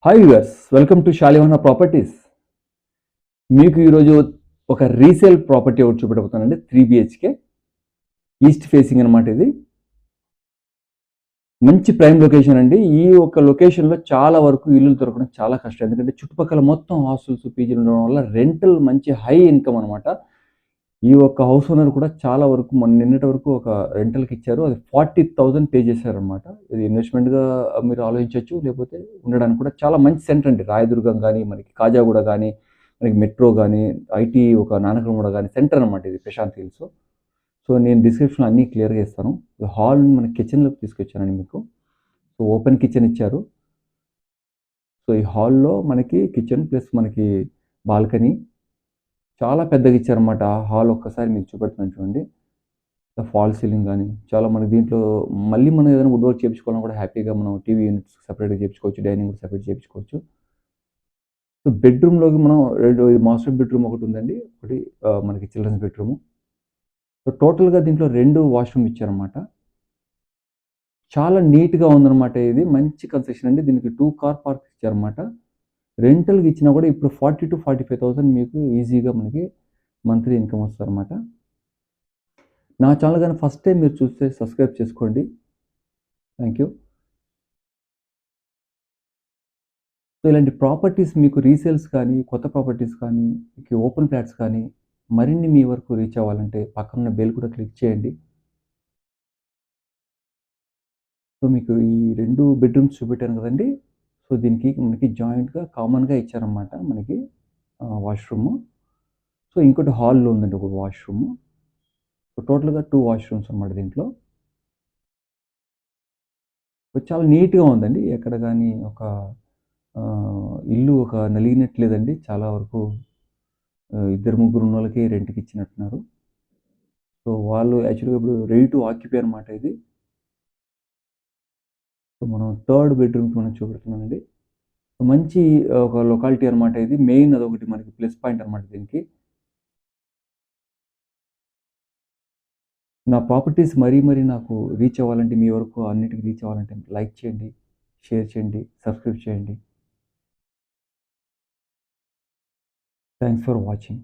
Hi viewers, welcome to Shalivahana properties. మీకు ఈరోజు ఒక రీసేల్ ప్రాపర్టీ ఒకటి చూపెట్టబోతానండి. 3 బిహెచ్కే ఈస్ట్ ఫేసింగ్ అనమాట. ఇది మంచి ప్రైమ్ లొకేషన్ అండి. ఈ ఒక లొకేషన్లో చాలా వరకు ఇల్లులు దొరకడం చాలా కష్టం. ఎందుకంటే చుట్టుపక్కల మొత్తం హాస్టల్స్, పీజీలు ఉండడం వల్ల రెంటల్ మంచి హై ఇన్కమ్ అనమాట. ఈ ఒక్క హౌస్ ఓనర్ కూడా చాలా వరకు నిన్నటి వరకు ఒక రెంటల్కి ఇచ్చారు. అది 40,000 పే చేశారనమాట. ఇది ఇన్వెస్ట్మెంట్గా మీరు ఆలోచించవచ్చు, లేకపోతే ఉండడానికి కూడా చాలా మంచి సెంటర్ అండి. రాయదుర్గం కానీ, మనకి కాజాగూడ కానీ, మనకి మెట్రో కానీ, ఐటీ ఒక నానక్రమగూడ కానీ సెంటర్ అనమాట ఇది, ప్రశాంత్ హిల్స్. సో నేను డిస్క్రిప్షన్లో అన్నీ క్లియర్గా ఇస్తాను. హాల్ మన కిచెన్లోకి తీసుకొచ్చానండి మీకు. సో ఓపెన్ కిచెన్ ఇచ్చారు. సో ఈ హాల్లో మనకి కిచెన్ ప్లస్ మనకి బాల్కనీ చాలా పెద్దగా ఇచ్చారన్నమాట. హాల్ ఒక్కసారి మీకు చూపెడుతున్నాను చూడండి. ఫాల్ సీలింగ్ కానీ చాలా మనకి దీంట్లో మళ్ళీ మనం ఏదైనా వుడ్ వర్క్ చేయించుకోవాలన్నా కూడా హ్యాపీగా మనం టీవీ యూనిట్స్ సెపరేట్గా చేయించుకోవచ్చు, డైనింగ్ కూడా సెపరేట్ చేయించుకోవచ్చు. సో బెడ్రూమ్లోకి మనం మాస్టర్ బెడ్రూమ్ ఒకటి ఉందండి, ఒకటి మనకి చిల్డ్రన్స్ బెడ్రూమ్. సో టోటల్గా దీంట్లో 2 వాష్రూమ్ ఇచ్చారన్నమాట. చాలా నీట్గా ఉందన్నమాట. ఇది మంచి కన్స్ట్రక్షన్ అండి. దీనికి 2 కార్ పార్క్స్ ఇచ్చారన్నమాట. రెంటల్కి ఇచ్చినా కూడా ఇప్పుడు 40,000-45,000 మీకు ఈజీగా మనకి మంత్లీ ఇన్కమ్ వస్తుందన్నమాట. నా ఛానల్ కానీ ఫస్ట్ టైం మీరు చూస్తే సబ్స్క్రైబ్ చేసుకోండి. Thank you. సో ఇలాంటి ప్రాపర్టీస్ మీకు రీసేల్స్ కానీ, కొత్త ప్రాపర్టీస్ కానీ, మీకు ఓపెన్ ఫ్లాట్స్ కానీ మరిన్ని మీ వరకు రీచ్ అవ్వాలంటే పక్కనున్న బెల్ కూడా క్లిక్ చేయండి. సో మీకు ఈ 2 బెడ్రూమ్స్ చూపెట్టాను కదండి. సో దీనికి మనకి జాయింట్గా కామన్గా ఇచ్చారన్నమాట మనకి వాష్రూము. సో ఇంకోటి హాల్లో ఉందండి ఒక వాష్రూము. సో టోటల్గా 2 వాష్రూమ్స్ అన్నమాట దీంట్లో. చాలా నీట్గా ఉందండి. ఎక్కడ కానీ ఒక ఇల్లు ఒక నలిగినట్లేదండి. చాలా వరకు ఇద్దరు ముగ్గురు ఉన్న వాళ్ళకి రెంట్కి ఇచ్చినట్టున్నారు. సో వాళ్ళు యాక్చువల్గా ఇప్పుడు రెడీ టు ఆక్యుపై అనమాట ఇది. సో మనం థర్డ్ బెడ్రూమ్కి మనం చూపెడుతున్నామండి. మంచి ఒక లొకాలిటీ అనమాట ఇది. మెయిన్ అదొకటి మనకి ప్లస్ పాయింట్ అనమాట దీనికి. నా ప్రాపర్టీస్ మరీ నాకు రీచ్ అవ్వాలంటే, మీ వరకు అన్నిటికి రీచ్ అవ్వాలంటే లైక్ చేయండి, షేర్ చేయండి, సబ్స్క్రైబ్ చేయండి. Thanks for watching.